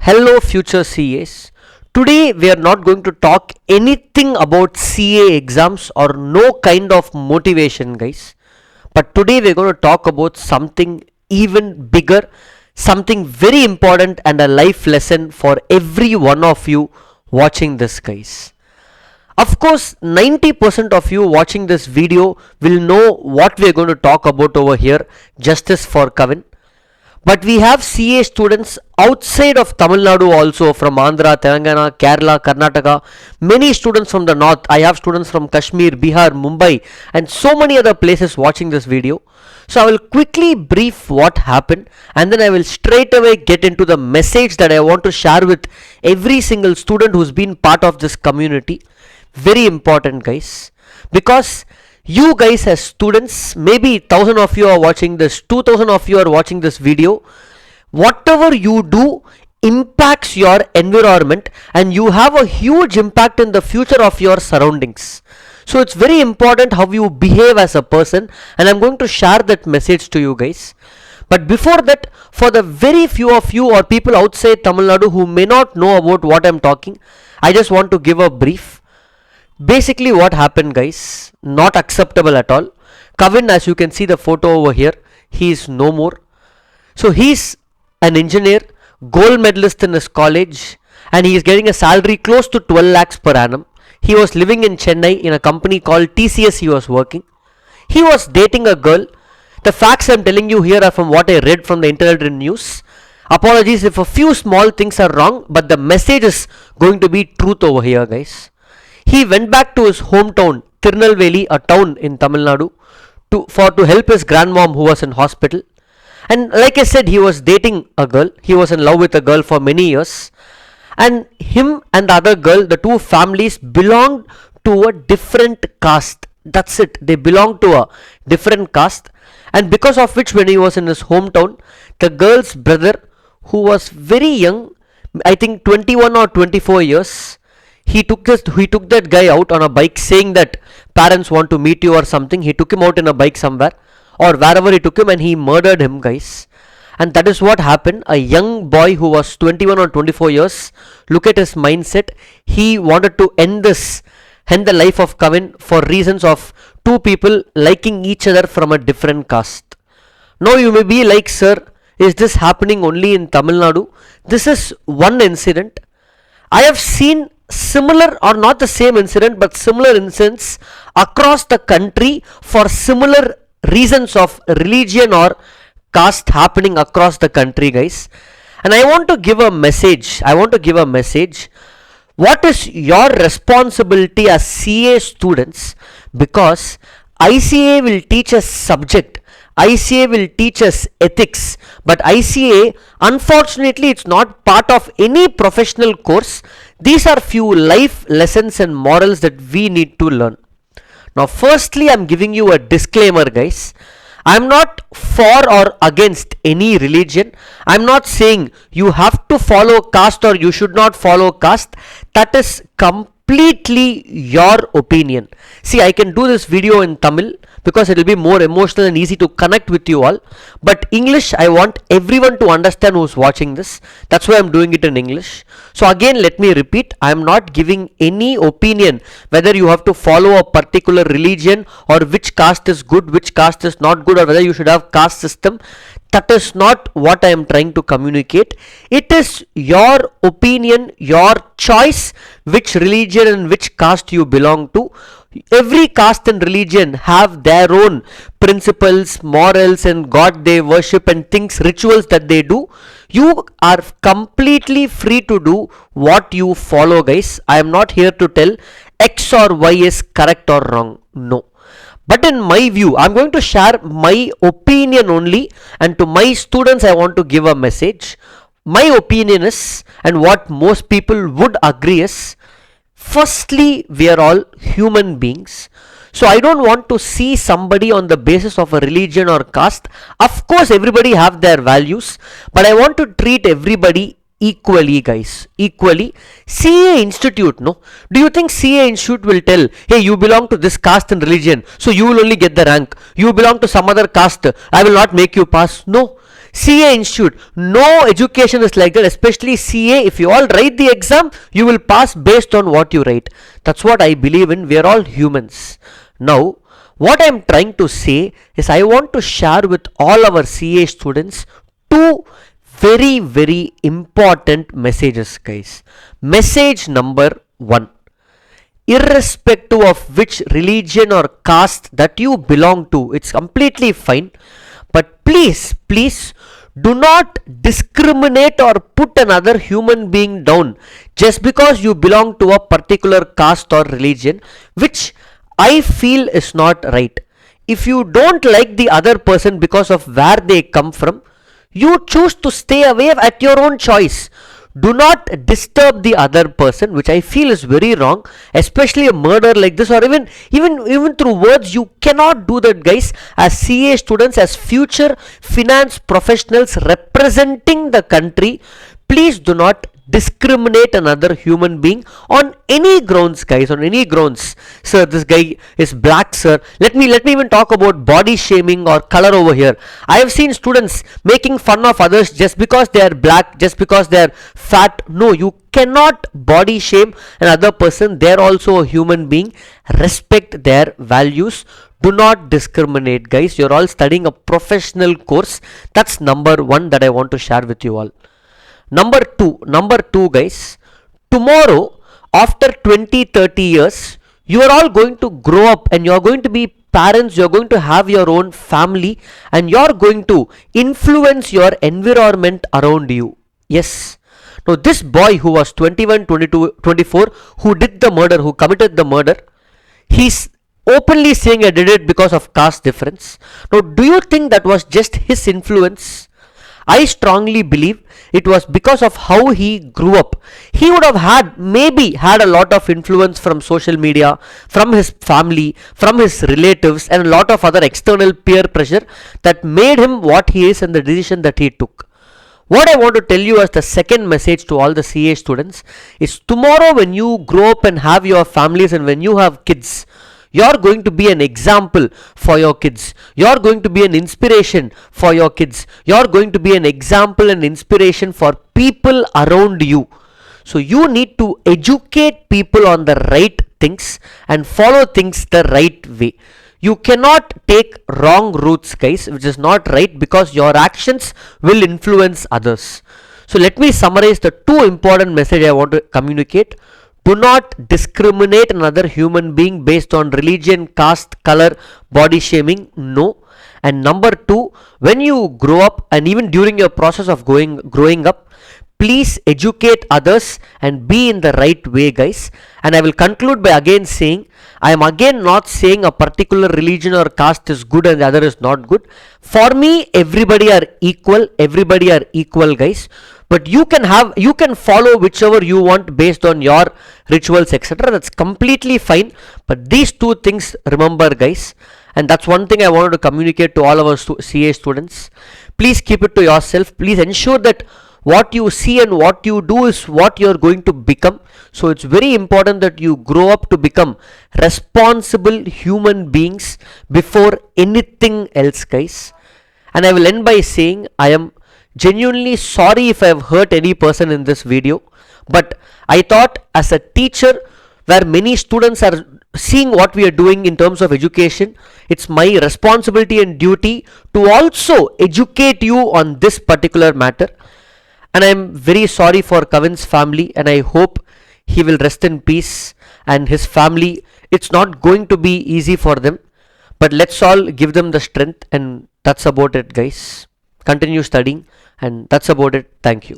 Hello, future CAs. Today we are not going to talk anything about CA exams or no kind of motivation, guys. But today we're going to talk about something even bigger, something very important, and a life lesson for every one of you watching this, guys. Of course, 90% of you watching this video will know what we're going to talk about over here, Justice for KAVIN. But we have CA students outside of Tamil Nadu also, from Andhra, Telangana, Kerala, Karnataka, many students from the north. I have students from Kashmir, Bihar, Mumbai, and so many other places watching this video. So I will quickly brief what happened, and then I will straight away get into the message that I want to share with every single student who's been part of this community. Very important, guys, because you guys as students, maybe 1000 of you are watching this, 2000 of you are watching this video. Whatever you do impacts your environment, and you have a huge impact in the future of your surroundings. So it's very important how you behave as a person, and I'm going to share that message to you guys. But before that, for the very few of you or people outside Tamil Nadu who may not know about what I'm talking, I just want to give a brief. Basically what happened, guys, not acceptable at all. KAVIN, as you can see the photo over here, he is no more. So he's an engineer, gold medalist in his college, and he is getting a salary close to 12 lakhs per annum. He was living in Chennai in a company called TCS. He was working. He was dating a girl. The facts I'm telling you here are from what I read from the internet news. Apologies if a few small things are wrong, but the message is going to be truth over here, guys. He went back to his hometown, Tirunelveli, a town in Tamil Nadu, to help his grandmom who was in hospital. And like I said, he was dating a girl. He was in love with a girl for many years. And him and the other girl, the two families belonged to a different caste. That's it. They belonged to a different caste. And because of which, when he was in his hometown, the girl's brother, who was very young, I think 21 or 24 years, he took that guy out on a bike, saying that parents want to meet you or something. He took him out in a bike somewhere or wherever he took him, and he murdered him, guys. And that is what happened. A young boy who was 21 or 24 years, look at his mindset. He wanted to end the life of KAVIN for reasons of two people liking each other from a different caste. Now you may be like, sir, is this happening only in Tamil Nadu? This is one incident. I have seen similar, or not the same incident, but similar incidents across the country for similar reasons of religion or caste happening across the country, guys. And I want to give a message. What is your responsibility as CA students? Because ICA will teach us subject, ICA will teach us ethics, but ICA, unfortunately, it's not part of any professional course. These are few life lessons and morals that we need to learn. Now, firstly, I'm giving you a disclaimer, guys. I'm not for or against any religion. I'm not saying you have to follow caste or you should not follow caste. That is completely your opinion. See, I can do this video in Tamil because it will be more emotional and easy to connect with you all. But English, I want everyone to understand who's watching this. That's why I'm doing it in English. So again, let me repeat, I'm not giving any opinion whether you have to follow a particular religion or which caste is good, which caste is not good, or whether you should have caste system. That is not what I am trying to communicate. It is your opinion, your choice, which religion and which caste you belong to. Every caste and religion have their own principles, morals, and God they worship and things, rituals that they do. You are completely free to do what you follow, guys. I am not here to tell X or Y is correct or wrong. No. But in my view, I'm going to share my opinion only, and to my students I want to give a message. My opinion is, and what most people would agree is, firstly, we are all human beings. So I don't want to see somebody on the basis of a religion or caste. Of course, everybody have their values, but I want to treat everybody equally, guys, equally. CA Institute, no? Do you think CA Institute will tell, hey, you belong to this caste and religion, so you will only get the rank. You belong to some other caste, I will not make you pass. No. CA Institute, no education is like that, especially CA. If you all write the exam, you will pass based on what you write. That's what I believe in. We are all humans. Now, what I am trying to say is I want to share with all our CA students two very important messages, guys. Message number one: irrespective of which religion or caste that you belong to, it's completely fine, but please do not discriminate or put another human being down just because you belong to a particular caste or religion, which I feel is not right. If you don't like the other person because of where they come from, you choose to stay away at your own choice. Do not disturb the other person, which I feel is very wrong, especially a murder like this, or even through words. You cannot do that, guys. As CA students, as future finance professionals representing the country, please do not discriminate another human being on any grounds, guys. On any grounds. Sir, this guy is black, sir. Let me even talk about body shaming or color over here. I have seen students making fun of others just because they are black, just because they are fat. No, you cannot body shame another person. They are also a human being. Respect their values. Do not discriminate, guys. You're all studying a professional course. That's number one that I want to share with you all. Number two, guys, tomorrow, after 20-30 years, you are all going to grow up and you are going to be parents, you are going to have your own family, and you are going to influence your environment around you. Yes. Now, this boy who was 21, 22, 24, who did the murder, who committed the murder, he's openly saying I did it because of caste difference. Now, do you think that was just his influence? I strongly believe it was because of how he grew up. He would have maybe had a lot of influence from social media, from his family, from his relatives, and a lot of other external peer pressure that made him what he is and the decision that he took. What I want to tell you as the second message to all the CA students is, tomorrow when you grow up and have your families and when you have kids, you're going to be an example for your kids. You're going to be an inspiration for your kids. You're going to be an example and inspiration for people around you. So you need to educate people on the right things and follow things the right way. You cannot take wrong routes, guys, which is not right, because your actions will influence others. So let me summarize the two important messages I want to communicate. Do not discriminate another human being based on religion, caste, color, body shaming. No. And number two, when you grow up and even during your process of growing up, please educate others and be in the right way, guys. And I will conclude by again saying, I am again not saying a particular religion or caste is good and the other is not good. For me, everybody are equal, guys. But you can follow whichever you want based on your rituals, etc. That's completely fine. But these two things, remember, guys, and that's one thing I wanted to communicate to all of our CA students. Please keep it to yourself. Please ensure that what you see and what you do is what you're going to become. So it's very important that you grow up to become responsible human beings before anything else, guys. And I will end by saying, I am genuinely sorry if I have hurt any person in this video, but I thought as a teacher where many students are seeing what we are doing in terms of education, it's my responsibility and duty to also educate you on this particular matter. And I am very sorry for KAVIN's family, and I hope he will rest in peace, and his family, it's not going to be easy for them, but let's all give them the strength. And that's about it, guys. Continue studying, and that's about it. Thank you.